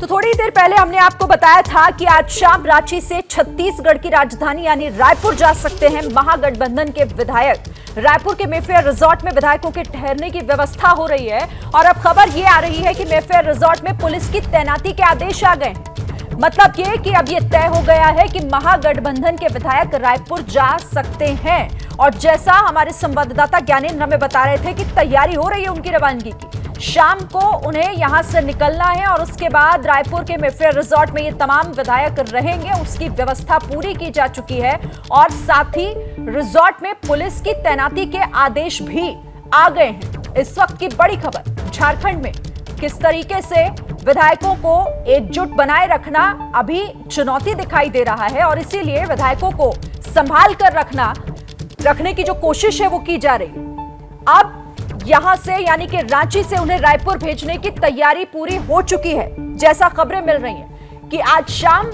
तो थोड़ी देर पहले हमने आपको बताया था कि आज शाम रांची से छत्तीसगढ़ की राजधानी यानी रायपुर जा सकते हैं महागठबंधन के विधायक। रायपुर के मेफेयर रिजॉर्ट में विधायकों के ठहरने की व्यवस्था हो रही है और अब खबर ये आ रही है कि मेफेयर रिजॉर्ट में पुलिस की तैनाती के आदेश आ गए। मतलब ये कि अब ये तय हो गया है कि महागठबंधन के विधायक रायपुर जा सकते हैं। और जैसा हमारे संवाददाता ज्ञानेंद्र हमें बता रहे थे कि तैयारी हो रही है उनकी रवानगी की। शाम को उन्हें यहां से निकलना है और उसके बाद रायपुर के मेफेयर रिजॉर्ट में ये तमाम विधायक रहेंगे। उसकी व्यवस्था पूरी की जा चुकी है और साथ ही रिजॉर्ट में पुलिस की तैनाती के आदेश भी आ गए हैं। इस वक्त की बड़ी खबर, झारखंड में किस तरीके से विधायकों को एकजुट बनाए रखना अभी चुनौती दिखाई दे रहा है और इसीलिए विधायकों को संभाल कर रखने की जो कोशिश है वो की जा रही है। अब यहां से यानी कि रांची से उन्हें रायपुर भेजने की तैयारी पूरी हो चुकी है। जैसा खबरें मिल रही हैं कि आज शाम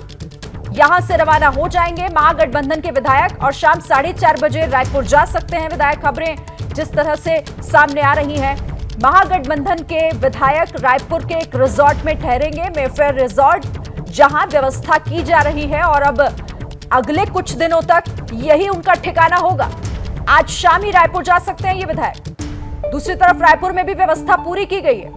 यहां से रवाना हो जाएंगे महागठबंधन के विधायक और शाम 4:30 बजे रायपुर जा सकते हैं विधायक। खबरें जिस तरह से सामने आ रही हैं, महागठबंधन के विधायक रायपुर के एक रिजॉर्ट में ठहरेंगे, मेफेयर रिजॉर्ट, जहां व्यवस्था की जा रही है और अब अगले कुछ दिनों तक यही उनका ठिकाना होगा। आज शाम ही रायपुर जा सकते हैं ये विधायक। दूसरी तरफ रायपुर में भी व्यवस्था पूरी की गई है।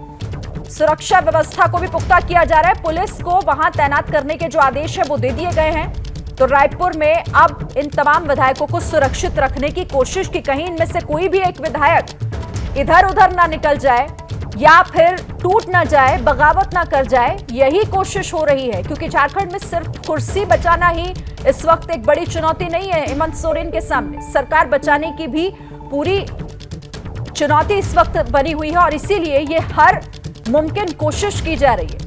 सुरक्षा व्यवस्था को भी पुख्ता किया जा रहा है। पुलिस को वहां तैनात करने के जो आदेश है वो दे दिए गए हैं। तो रायपुर में अब इन तमाम विधायकों को सुरक्षित रखने की कोशिश की कहीं इनमें से कोई भी एक विधायक इधर उधर ना निकल जाए या फिर टूट ना जाए, बगावत ना कर जाए, यही कोशिश हो रही है। क्योंकि झारखंड में सिर्फ कुर्सी बचाना ही इस वक्त एक बड़ी चुनौती नहीं है हेमंत सोरेन के सामने। सरकार बचाने की भी पूरी चुनौती इस वक्त बनी हुई है और इसीलिए ये हर मुमकिन कोशिश की जा रही है।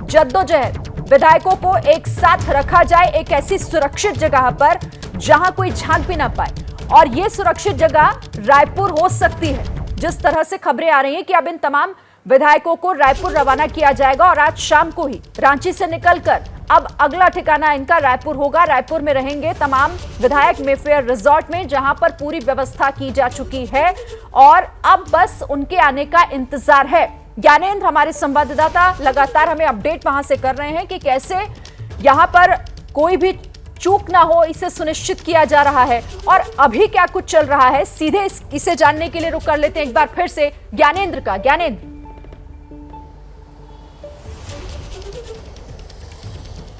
जद्दोजहद, विधायकों को एक साथ रखा जाए एक ऐसी सुरक्षित जगह पर जहां कोई झांक भी ना पाए और ये सुरक्षित जगह रायपुर हो सकती है। जिस तरह से खबरें आ रही हैं कि अब इन तमाम विधायकों को रायपुर रवाना किया जाएगा और आज शाम को ही रांची से निकलकर अब अगला ठिकाना इनका रायपुर होगा। रायपुर में रहेंगे तमाम विधायक मेफेयर रिजॉर्ट में, जहां पर पूरी व्यवस्था की जा चुकी है और अब बस उनके आने का इंतजार है। ज्ञानेंद्र हमारे संवाददाता लगातार हमें अपडेट वहां से कर रहे हैं कि कैसे यहां पर कोई भी चूक ना हो, इसे सुनिश्चित किया जा रहा है और अभी क्या कुछ चल रहा है। सीधे इसे जानने के लिए रुक कर लेते हैं एक बार फिर से ज्ञानेंद्र का। ज्ञानेंद्र,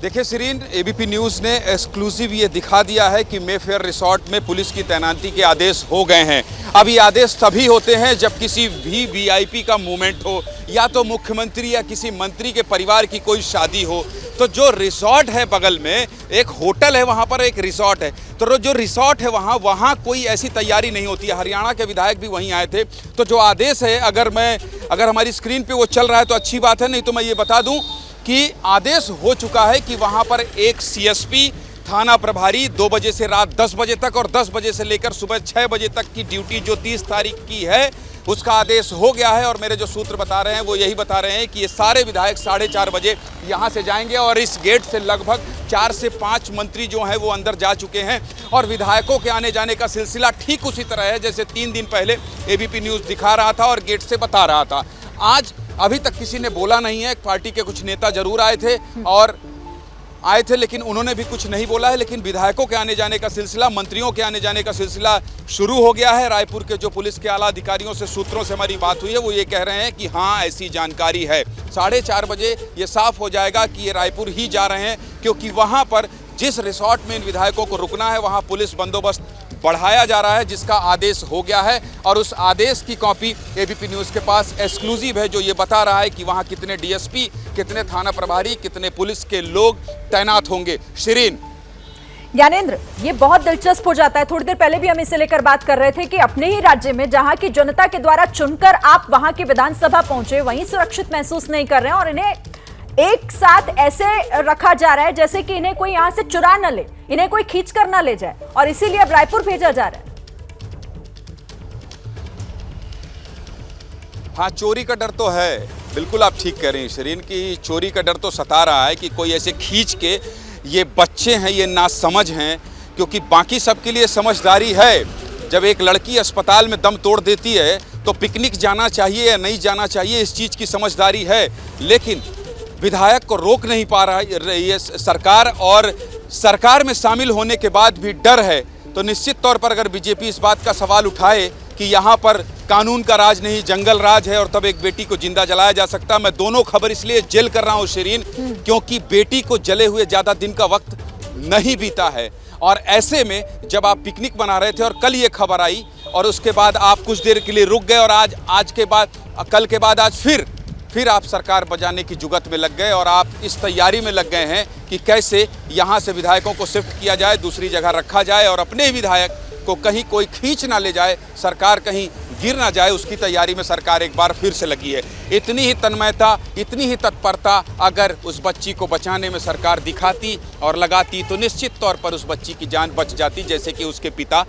देखिए शिरीन, एबीपी न्यूज़ ने एक्सक्लूसिव ये दिखा दिया है कि मेफेयर रिसॉर्ट में पुलिस की तैनाती के आदेश हो गए हैं। अब ये आदेश तभी होते हैं जब किसी भी वीआईपी का मूवमेंट हो या तो मुख्यमंत्री या किसी मंत्री के परिवार की कोई शादी हो। तो जो रिसॉर्ट है बगल में, एक होटल है, वहाँ पर एक रिसॉर्ट है, तो जो रिसॉर्ट है वहाँ कोई ऐसी तैयारी नहीं होती है। हरियाणा के विधायक भी वहीं आए थे। तो जो आदेश है, अगर हमारी स्क्रीन पर वो चल रहा है तो अच्छी बात है, नहीं तो मैं ये बता दूँ कि आदेश हो चुका है कि वहां पर एक सीएसपी, थाना प्रभारी 2 बजे से रात 10 बजे तक और 10 बजे से लेकर सुबह 6 बजे तक की ड्यूटी जो 30 तारीख की है उसका आदेश हो गया है। और मेरे जो सूत्र बता रहे हैं वो यही बता रहे हैं कि ये सारे विधायक 4:30 बजे यहां से जाएंगे और इस गेट से लगभग 4 से 5 मंत्री जो हैं वो अंदर जा चुके हैं। और विधायकों के आने जाने का सिलसिला ठीक उसी तरह है जैसे 3 दिन पहले एबीपी न्यूज़ दिखा रहा था और गेट से बता रहा था। आज अभी तक किसी ने बोला नहीं है। पार्टी के कुछ नेता जरूर आए थे लेकिन उन्होंने भी कुछ नहीं बोला है। लेकिन विधायकों के आने जाने का सिलसिला, मंत्रियों के आने जाने का सिलसिला शुरू हो गया है। रायपुर के जो पुलिस के आला अधिकारियों से, सूत्रों से हमारी बात हुई है, वो ये कह रहे हैं कि हाँ, ऐसी जानकारी है। 4:30 बजे ये साफ हो जाएगा कि ये रायपुर ही जा रहे हैं, क्योंकि वहाँ पर जिस रिसॉर्ट में इन विधायकों को रुकना है वहाँ पुलिस बंदोबस्त बढ़ाया जा रहा है, जिसका आदेश हो गया है। और उस आदेश की कॉपी एबीपी न्यूज़ के पास एक्सक्लूसिव है, जो ये बता रहा है कि वहाँ कितने डीएसपी, कितने थाना प्रभारी, कितने पुलिस के लोग तैनात होंगे। शिरीन, ज्ञानेंद्र, ये बहुत दिलचस्प हो जाता है। थोड़ी देर पहले भी हम इसे लेकर बात कर रहे थे कि अपने ही राज्य में जहां की जनता के द्वारा चुनकर आप वहां की विधानसभा पहुंचे, वहीं सुरक्षित महसूस नहीं कर रहे हैं और इन्हें एक साथ ऐसे रखा जा रहा है जैसे कि इन्हें कोई यहां से चुरा न ले, इन्हें कोई खींच कर न ले जाए और इसीलिए अब रायपुर भेजा जा रहा है। हाँ, चोरी का डर तो है, बिल्कुल आप ठीक कह रहे हैं शिरीन, की चोरी का डर तो सता रहा है कि कोई ऐसे खींच के, ये बच्चे हैं, ये नासमझ हैं, क्योंकि बाकी सबके लिए समझदारी है। जब एक लड़की अस्पताल में दम तोड़ देती है तो पिकनिक जाना चाहिए या नहीं जाना चाहिए, इस चीज़ की समझदारी है। लेकिन विधायक को रोक नहीं पा रही है सरकार, और सरकार में शामिल होने के बाद भी डर है, तो निश्चित तौर पर अगर बीजेपी इस बात का सवाल उठाए कि यहाँ पर कानून का राज नहीं जंगल राज है और तब एक बेटी को जिंदा जलाया जा सकता। मैं दोनों खबर इसलिए जेल कर रहा हूँ शिरीन, क्योंकि बेटी को जले हुए ज़्यादा दिन का वक्त नहीं बीता है, और ऐसे में जब आप पिकनिक मना रहे थे और कल ये खबर आई और उसके बाद आप कुछ देर के लिए रुक गए और आज के बाद कल के बाद आज फिर आप सरकार बजाने की जुगत में लग गए और आप इस तैयारी में लग गए हैं कि कैसे यहाँ से विधायकों को शिफ्ट किया जाए, दूसरी जगह रखा जाए और अपने ही विधायक को कहीं कोई खींच ना ले जाए, सरकार कहीं गिर ना जाए, उसकी तैयारी में सरकार एक बार फिर से लगी है। इतनी ही तन्मयता, इतनी ही तत्परता अगर उस बच्ची को बचाने में सरकार दिखाती और लगाती तो निश्चित तौर पर उस बच्ची की जान बच जाती, जैसे कि उसके पिता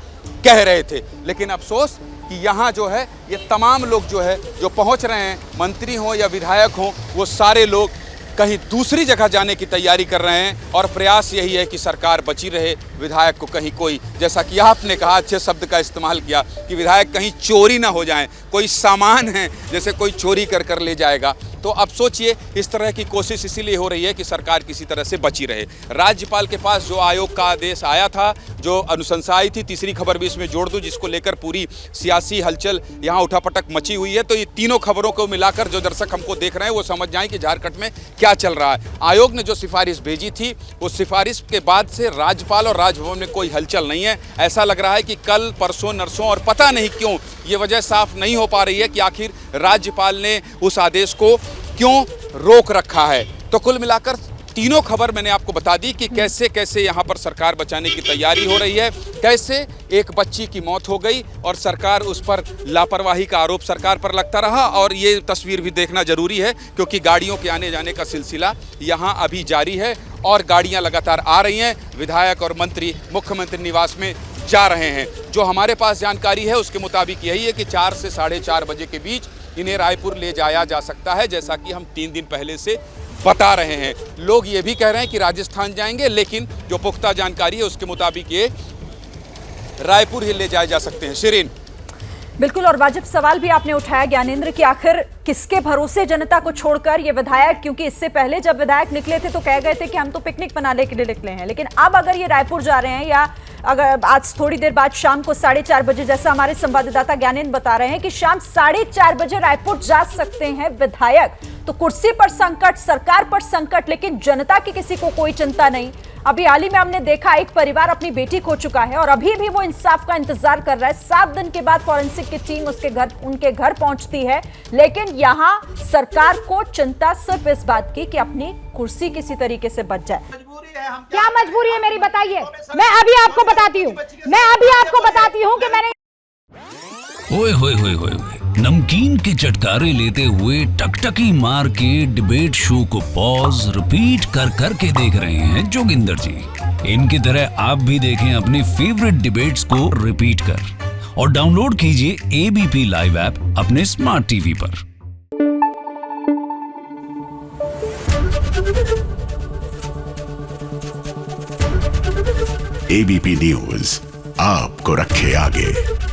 कह रहे थे। लेकिन अफसोस कि यहाँ जो है ये तमाम लोग जो पहुँच रहे हैं, मंत्री हों या विधायक हों, वो सारे लोग कहीं दूसरी जगह जाने की तैयारी कर रहे हैं और प्रयास यही है कि सरकार बची रहे, विधायक को कहीं कोई, जैसा कि आपने कहा, अच्छे शब्द का इस्तेमाल किया कि विधायक कहीं चोरी ना हो जाएं, कोई सामान है जैसे कोई चोरी कर ले जाएगा। तो अब सोचिए, इस तरह की कोशिश इसीलिए हो रही है कि सरकार किसी तरह से बची रहे। राज्यपाल के पास जो आयोग का आदेश आया था, जो अनुशंसा आई थी, तीसरी खबर भी इसमें जोड़ दूं जिसको लेकर पूरी सियासी हलचल यहाँ उठापटक मची हुई है, तो ये तीनों खबरों को मिलाकर जो दर्शक हमको देख रहे हैं वो समझ जाएं कि झारखंड में क्या चल रहा है। आयोग ने जो सिफारिश भेजी थी, उस सिफारिश के बाद से राज्यपाल और राजभवन में कोई हलचल नहीं है। ऐसा लग रहा है कि कल परसों नरसों, और पता नहीं क्यों ये वजह साफ नहीं हो पा रही है कि आखिर राज्यपाल ने उस आदेश को क्यों रोक रखा है। तो कुल मिलाकर तीनों खबर मैंने आपको बता दी कि कैसे कैसे यहाँ पर सरकार बचाने की तैयारी हो रही है, कैसे एक बच्ची की मौत हो गई और सरकार उस पर लापरवाही का आरोप सरकार पर लगता रहा। और ये तस्वीर भी देखना जरूरी है क्योंकि गाड़ियों के आने जाने का सिलसिला यहाँ अभी जारी है और गाड़ियाँ लगातार आ रही हैं। विधायक और मंत्री मुख्यमंत्री निवास में जा रहे हैं। जो हमारे पास जानकारी है उसके मुताबिक यही है कि 4 से 4:30 बजे के बीच इन्हें रायपुर ले जाया जा सकता है, जैसा कि हम 3 दिन पहले से बता रहे हैं। लोग ये भी कह रहे हैं कि राजस्थान जाएंगे, लेकिन जो पुख्ता जानकारी है उसके मुताबिक ये रायपुर ही ले जाए जा सकते हैं। शिरीन, बिल्कुल, और वाजिब सवाल भी आपने उठाया ज्ञानेंद्र कि आखिर किसके भरोसे जनता को छोड़कर ये विधायक, क्योंकि इससे पहले जब विधायक निकले थे तो कह गए थे कि हम तो पिकनिक मनाने के लिए निकले हैं, लेकिन अब अगर ये रायपुर जा रहे हैं या अगर आज थोड़ी देर बाद शाम को 4:30 बजे, जैसा हमारे संवाददाता ज्ञानेंद्र बता रहे हैं कि शाम 4:30 बजे रायपुर जा सकते हैं विधायक, तो कुर्सी पर संकट, सरकार पर संकट, लेकिन जनता की किसी को कोई चिंता नहीं। अभी हाल ही में हमने देखा एक परिवार अपनी बेटी खो चुका है और अभी भी वो इंसाफ का इंतजार कर रहा है। 7 दिन के बाद फॉरेंसिक की टीम उनके घर पहुंचती है, लेकिन यहाँ सरकार को चिंता सिर्फ इस बात की कि अपनी कुर्सी किसी तरीके से बच जाए। क्या मजबूरी है मेरी, बताइए। मैं अभी आपको बताती हूँ कि मैंने ओए होए होए होए, नमकीन के चटकारे लेते हुए टकटकी मार के डिबेट शो को पॉज रिपीट कर के देख रहे हैं जोगिंदर जी। इनकी तरह आप भी देखें अपनी फेवरेट डिबेट्स को रिपीट कर और डाउनलोड कीजिए एबीपी लाइव ऐप अपने स्मार्ट टीवी पर। एबीपी न्यूज आपको रखे आगे।